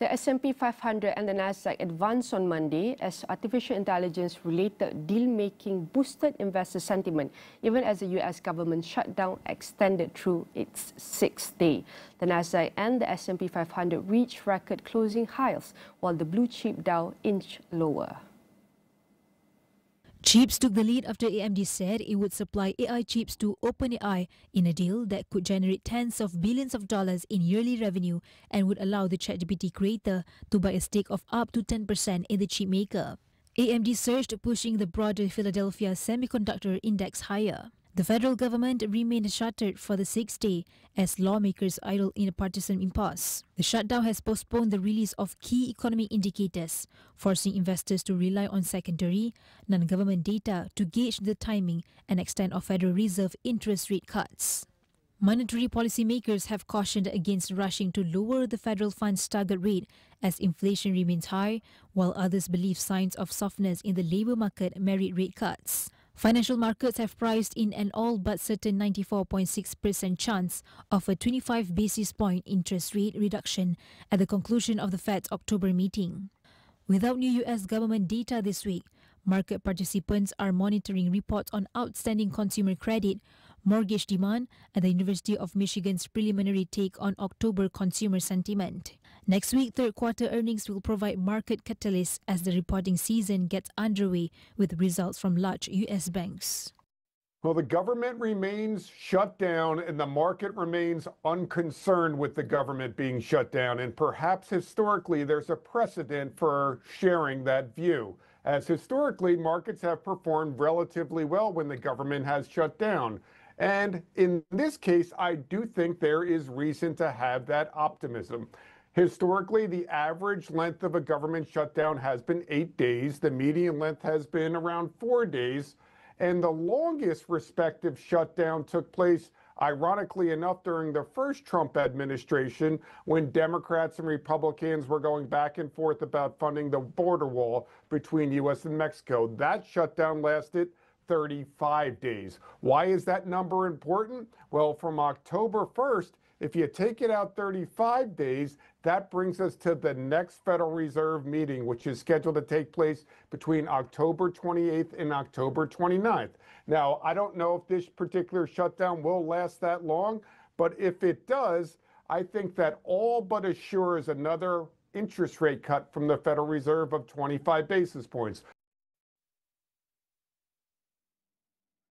The S&P 500 and the Nasdaq advanced on Monday as artificial intelligence-related deal-making boosted investor sentiment, even as the U.S. government shutdown extended through its sixth day. The Nasdaq and the S&P 500 reached record closing highs, while the blue-chip Dow inched lower. Chips took the lead after AMD said it would supply AI chips to OpenAI in a deal that could generate tens of billions of dollars in yearly revenue and would allow the ChatGPT creator to buy a stake of up to 10% in the chip maker. AMD surged, pushing the broader Philadelphia Semiconductor Index higher. The federal government remained shuttered for the sixth day as lawmakers idle in a partisan impasse. The shutdown has postponed the release of key economic indicators, forcing investors to rely on secondary, non-government data to gauge the timing and extent of Federal Reserve interest rate cuts. Monetary policymakers have cautioned against rushing to lower the federal funds target rate as inflation remains high, while others believe signs of softness in the labor market merit rate cuts. Financial markets have priced in an all but certain 94.6% chance of a 25 basis point interest rate reduction at the conclusion of the Fed's October meeting. Without new U.S. government data this week, market participants are monitoring reports on outstanding consumer credit, mortgage demand, and the University of Michigan's preliminary take on October consumer sentiment. Next week, third-quarter earnings will provide market catalysts as the reporting season gets underway with results from large U.S. banks. Well, the government remains shut down and the market remains unconcerned with the government being shut down. And perhaps historically, there's a precedent for sharing that view, as historically markets have performed relatively well when the government has shut down. And in this case, I do think there is reason to have that optimism. Historically, the average length of a government shutdown has been 8 days. The median length has been around 4 days. And the longest respective shutdown took place, ironically enough, during the first Trump administration, when Democrats and Republicans were going back and forth about funding the border wall between U.S. and Mexico. That shutdown lasted 35 days. Why is that number important? Well, from October 1st, if you take it out 35 days, that brings us to the next Federal Reserve meeting, which is scheduled to take place between October 28th and October 29th. Now, I don't know if this particular shutdown will last that long, but if it does, I think that all but assures another interest rate cut from the Federal Reserve of 25 basis points.